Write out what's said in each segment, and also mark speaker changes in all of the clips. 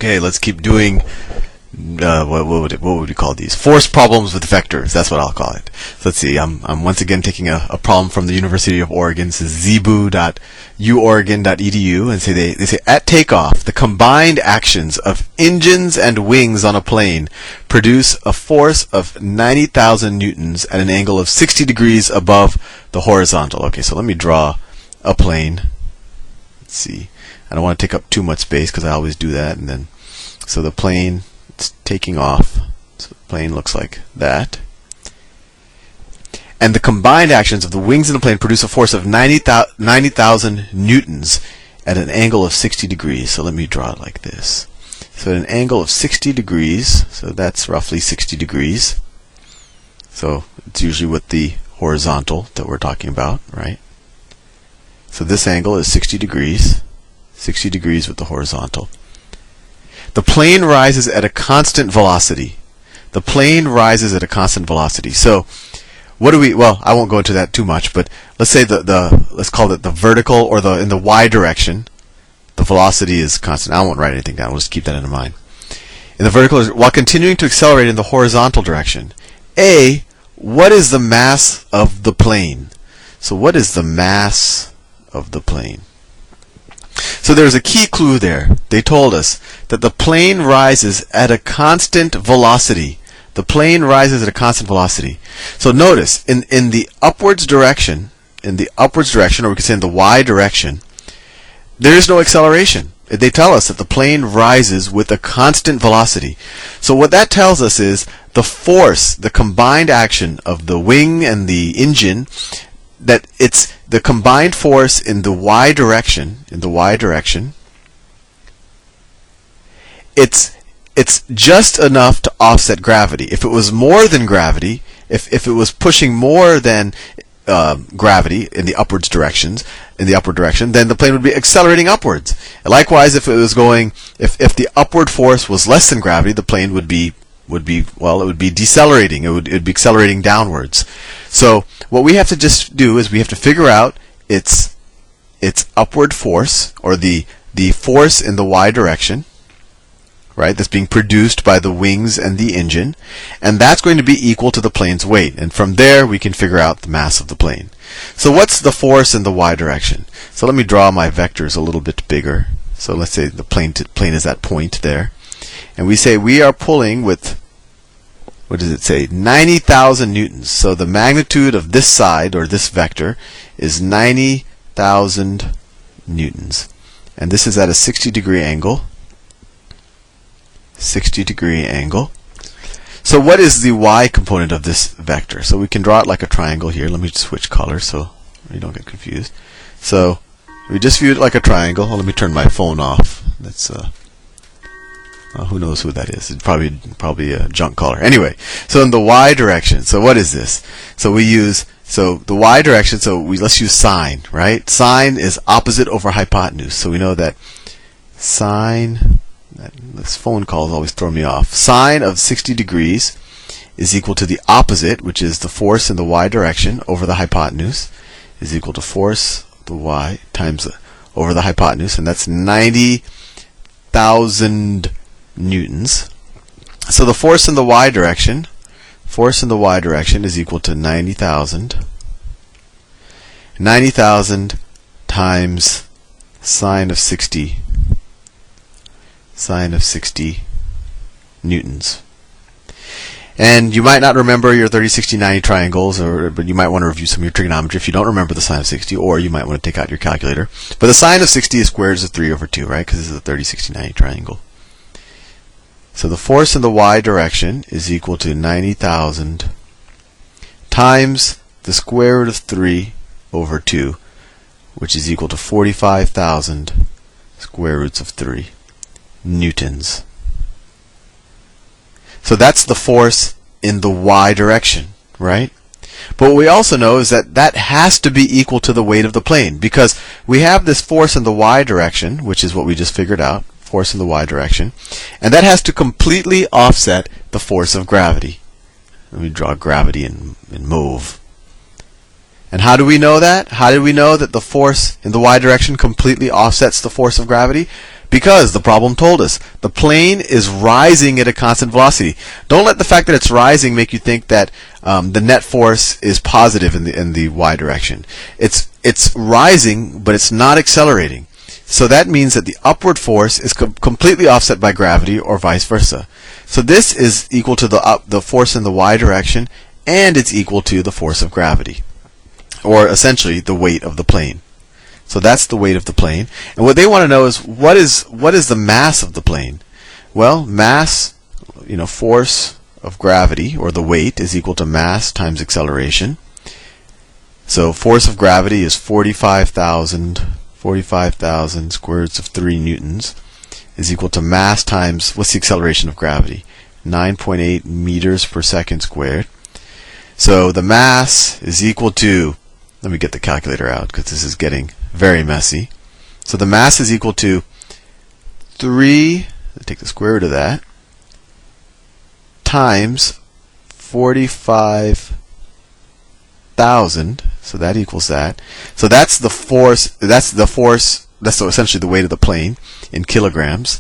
Speaker 1: Okay, let's keep doing what would we call these? Force problems with vectors. That's what I'll call it. So let's see. I'm once again taking a problem from the University of Oregon. This is zebu.uoregon.edu, and they say at takeoff, the combined actions of engines and wings on a plane produce a force of 90,000 newtons at an angle of 60 degrees above the horizontal. Okay, so let me draw a plane. Let's see. I don't want to take up too much space because I always do that, and then so the plane. It's taking off. So the plane looks like that. And the combined actions of the wings in the plane produce a force of 90,000 newtons at an angle of 60 degrees. So let me draw it like this. So at an angle of 60 degrees, so that's roughly 60 degrees. So it's usually with the horizontal that we're talking about, right? So this angle is 60 degrees. 60 degrees with the horizontal. The plane rises at a constant velocity. The plane rises at a constant velocity. So, what do we? Well, I won't go into that too much, but let's say let's call it the vertical or in the y direction. The velocity is constant. I won't write anything down. We'll just keep that in mind. In the vertical, while continuing to accelerate in the horizontal direction. A, what is the mass of the plane? So, what is the mass of the plane? So there's a key clue there. They told us that the plane rises at a constant velocity. The plane rises at a constant velocity. So notice, in the upwards direction, or we could say in the y direction, there is no acceleration. They tell us that the plane rises with a constant velocity. So what that tells us is the force, the combined action of the wing and the engine, that it's the combined force in the y direction, it's just enough to offset gravity. If it was more than gravity, if it was pushing more than gravity in the upward direction, then the plane would be accelerating upwards. And likewise, if it was going, if the upward force was less than gravity, the plane would be decelerating. It would be accelerating downwards. So what we have to just do is we have to figure out its upward force, or the force in the y direction, right? That's being produced by the wings and the engine, and that's going to be equal to the plane's weight. And from there we can figure out the mass of the plane. So what's the force in the y direction? So let me draw my vectors a little bit bigger. So let's say the plane is that point there. And we say we are pulling with, what does it say? 90,000 newtons. So the magnitude of this side, or this vector, is 90,000 newtons. And this is at a 60 degree angle. 60 degree angle. So what is the y component of this vector? So we can draw it like a triangle here. Let me switch colors so you don't get confused. So we just view it like a triangle. Let me turn my phone off. That's who knows who that is? It's probably a junk caller. Anyway, so in the y direction, so what is this? So we use, the y direction, let's use sine, right? Sine is opposite over hypotenuse. So we know that sine, this phone calls always throw me off. Sine of 60 degrees is equal to the opposite, which is the force in the y direction over the hypotenuse, is equal to force the y times over the hypotenuse, and that's 90,000 newtons. So the force in the y direction is equal to 90,000 times sine of 60 newtons. And you might not remember your 30, 60, 90 triangles, but you might want to review some of your trigonometry if you don't remember the sine of 60, or you might want to take out your calculator. But the sine of 60 is square root of 3 over 2, right? Because this is a 30, 60, 90 triangle. So the force in the y direction is equal to 90,000 times the square root of 3 over 2, which is equal to 45,000 square roots of 3 newtons. So that's the force in the y direction, right? But what we also know is that that has to be equal to the weight of the plane, because we have this force in the y direction, which is what we just figured out, force in the y direction, and that has to completely offset the force of gravity. Let me draw gravity in mauve. And how do we know that? How do we know that the force in the y direction completely offsets the force of gravity? Because the problem told us the plane is rising at a constant velocity. Don't let the fact that it's rising make you think that the net force is positive in the y direction. It's rising, but it's not accelerating. So that means that the upward force is completely offset by gravity, or vice versa. So this is equal to the force in the y direction, and it's equal to the force of gravity, or essentially the weight of the plane. So that's the weight of the plane. And what they want to know is what is the mass of the plane? Well, mass, force of gravity, or the weight, is equal to mass times acceleration. So force of gravity is 45,000 square roots of 3 newtons is equal to mass times, what's the acceleration of gravity? 9.8 meters per second squared. So the mass is equal to, let me get the calculator out because this is getting very messy. So the mass is equal to 3, take the square root of that, times 45,000, so that equals that. So that's the force, that's essentially the weight of the plane in kilograms.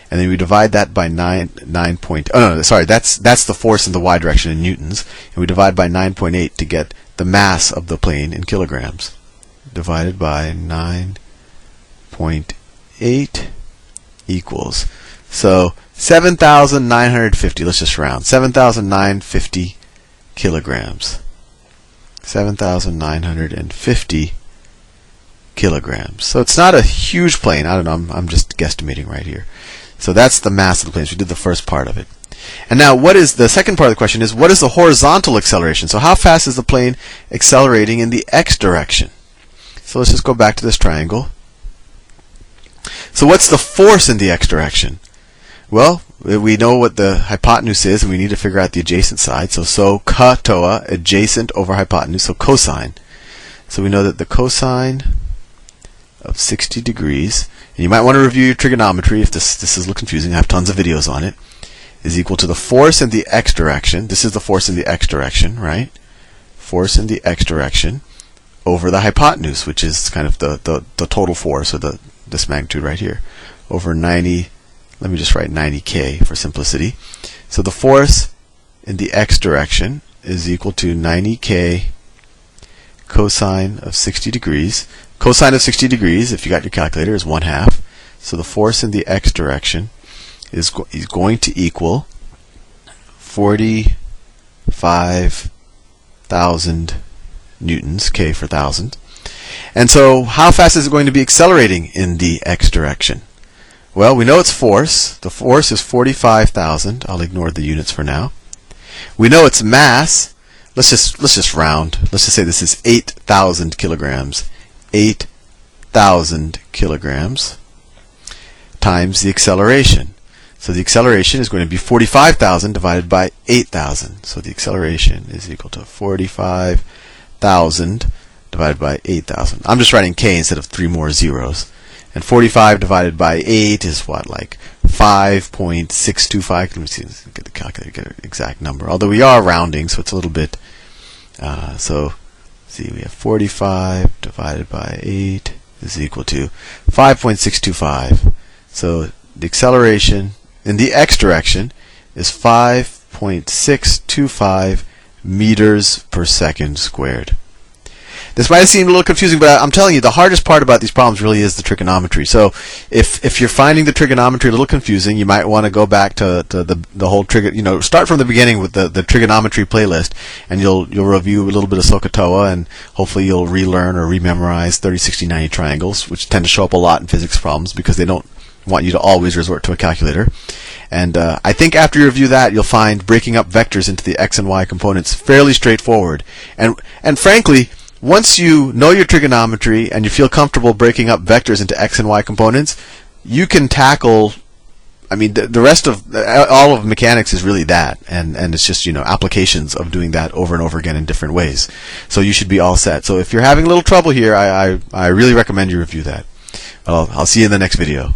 Speaker 1: And then we divide that by that's the force in the y direction in newtons, and we divide by 9.8 to get the mass of the plane in kilograms. Divided by 9.8 equals, so 7,950, let's just round, 7,950 kilograms. 7,950 kilograms. So it's not a huge plane. I don't know, I'm just guesstimating right here. So that's the mass of the plane. So we did the first part of it. And now what is the second part of the question is, what is the horizontal acceleration? So how fast is the plane accelerating in the x direction? So let's just go back to this triangle. So what's the force in the x direction? Well, we know what the hypotenuse is, and we need to figure out the adjacent side. So ka-toa, adjacent over hypotenuse, so cosine. So we know that the cosine of 60 degrees, and you might want to review your trigonometry if this is a little confusing. I have tons of videos on it, is equal to the force in the x direction. This is the force in the x direction, right? Force in the x direction over the hypotenuse, which is kind of the total force, or this magnitude right here, over 90. Let me just write 90k for simplicity. So the force in the x direction is equal to 90k cosine of 60 degrees. Cosine of 60 degrees, if you got your calculator, is 1/2. So the force in the x direction is going to equal 45,000 newtons, k for 1,000. And so how fast is it going to be accelerating in the x direction? Well, we know its force. The force is 45,000. I'll ignore the units for now. We know its mass. Let's just round. Let's just say this is 8,000 kilograms. 8,000 kilograms times the acceleration. So the acceleration is going to be 45,000 divided by 8,000. So the acceleration is equal to 45,000 divided by 8,000. I'm just writing k instead of 3 more zeros. And 45 divided by 8 is what, like 5.625? Let me see, let's get the calculator, get an exact number. Although we are rounding, so it's a little bit. So, see, we have 45 divided by 8 is equal to 5.625. So the acceleration in the x direction is 5.625 meters per second squared. This might seem a little confusing, but I'm telling you, the hardest part about these problems really is the trigonometry. So if you're finding the trigonometry a little confusing, you might want to go back to the whole start from the beginning with the trigonometry playlist, and you'll review a little bit of SOHCAHTOA, and hopefully you'll relearn or rememorize 30, 60, 90 triangles, which tend to show up a lot in physics problems because they don't want you to always resort to a calculator. And I think after you review that, you'll find breaking up vectors into the x and y components fairly straightforward. And frankly, once you know your trigonometry and you feel comfortable breaking up vectors into x and y components, you can tackle, I mean, the rest of all of mechanics is really that, and it's just applications of doing that over and over again in different ways. So you should be all set. So if you're having a little trouble here, I really recommend you review that. I'll see you in the next video.